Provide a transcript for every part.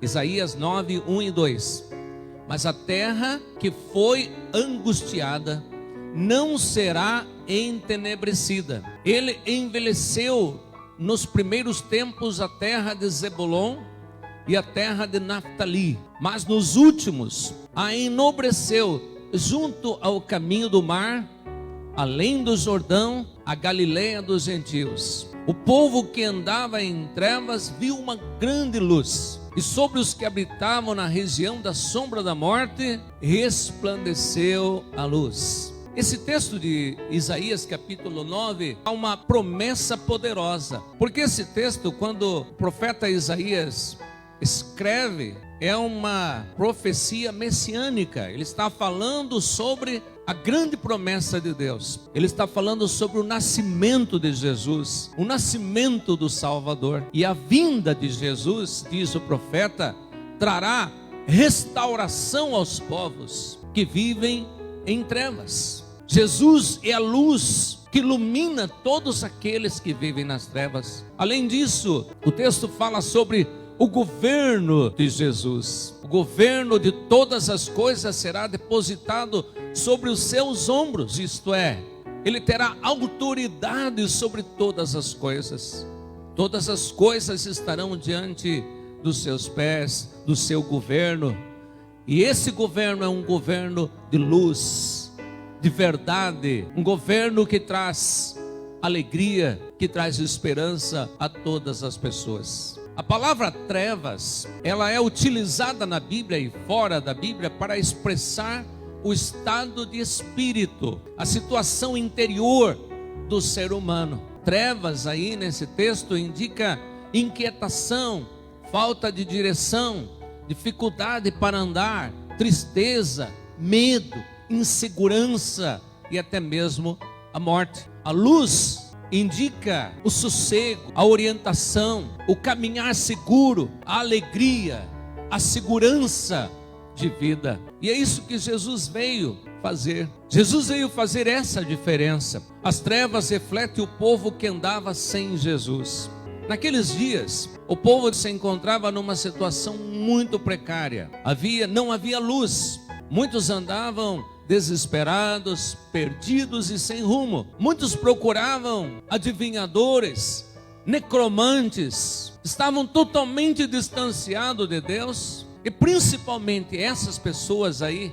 Isaías 9, 1 e 2. Mas a terra que foi angustiada não será entenebrecida. Ele envelheceu nos primeiros tempos a terra de Zebulon e a terra de Naftali, mas nos últimos a enobreceu junto ao caminho do mar, além do Jordão, a Galileia dos gentios. O povo que andava em trevas viu uma grande luz, e sobre os que habitavam na região da sombra da morte resplandeceu a luz. Esse texto de Isaías capítulo 9 há uma promessa poderosa, porque esse texto, quando o profeta Isaías escreve, é uma profecia messiânica. Ele está falando sobre a grande promessa de Deus. Ele está falando sobre o nascimento de Jesus, o nascimento do Salvador. E a vinda de Jesus, diz o profeta, trará restauração aos povos que vivem em trevas. Jesus é a luz que ilumina todos aqueles que vivem nas trevas. Além disso, o texto fala sobre o governo de Jesus. O governo de todas as coisas será depositado sobre os seus ombros, isto é, ele terá autoridade sobre todas as coisas. Todas as coisas estarão diante dos seus pés, do seu governo. E esse governo é um governo de luz, de verdade, um governo que traz alegria, que traz esperança a todas as pessoas. A palavra trevas, ela é utilizada na Bíblia e fora da Bíblia para expressar o estado de espírito, a situação interior do ser humano. Trevas aí nesse texto indica inquietação, falta de direção, dificuldade para andar, tristeza, medo, insegurança e até mesmo a morte. A luz indica o sossego, a orientação, o caminhar seguro, a alegria, a segurança de vida. E é isso que Jesus veio fazer. Jesus veio fazer essa diferença. As trevas refletem o povo que andava sem Jesus. Naqueles dias, o povo se encontrava numa situação muito precária. Não havia luz. Muitos andavam desesperados, perdidos e sem rumo. Muitos procuravam adivinhadores, necromantes. Estavam totalmente distanciados de Deus. E principalmente essas pessoas aí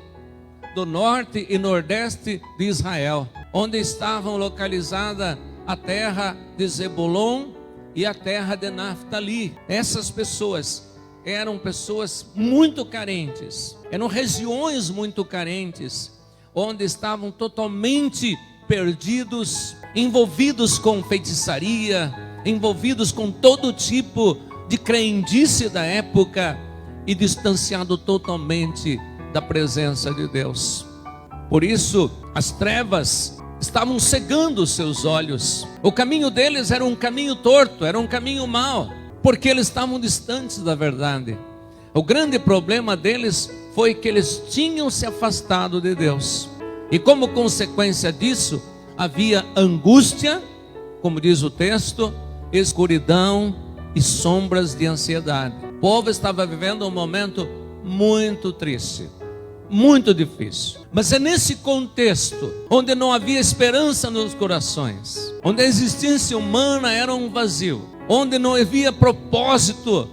do norte e nordeste de Israel, onde estavam localizada a terra de Zebulon e a terra de Naftali. Essas pessoas eram pessoas muito carentes, eram regiões muito carentes, onde estavam totalmente perdidos, envolvidos com feitiçaria, envolvidos com todo tipo de crendice da época e distanciado totalmente da presença de Deus. Por isso, as trevas estavam cegando os seus olhos. O caminho deles era um caminho torto, era um caminho mau, porque eles estavam distantes da verdade. O grande problema deles foi que eles tinham se afastado de Deus. E como consequência disso, havia angústia, como diz o texto, escuridão e sombras de ansiedade. O povo estava vivendo um momento muito triste, muito difícil. Mas é nesse contexto, onde não havia esperança nos corações, onde a existência humana era um vazio, onde não havia propósito,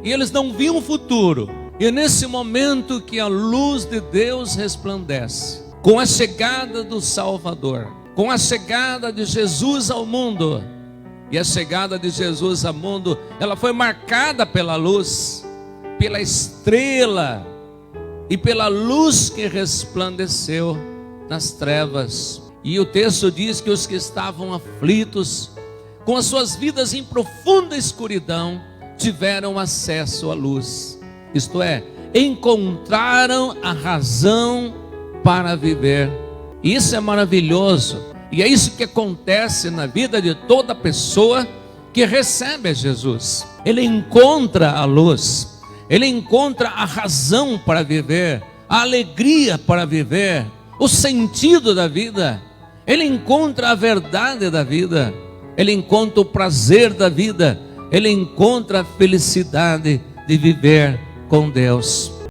e eles não viam o futuro. E é nesse momento que a luz de Deus resplandece. Com a chegada do Salvador, com a chegada de Jesus ao mundo. E a chegada de Jesus ao mundo, ela foi marcada pela luz, pela estrela e pela luz que resplandeceu nas trevas. E o texto diz que os que estavam aflitos, com as suas vidas em profunda escuridão, tiveram acesso à luz. Isto é, encontraram a razão para viver. Isso é maravilhoso. E é isso que acontece na vida de toda pessoa que recebe a Jesus. Ele encontra a luz, ele encontra a razão para viver, a alegria para viver, o sentido da vida. Ele encontra a verdade da vida, ele encontra o prazer da vida, ele encontra a felicidade de viver com Deus.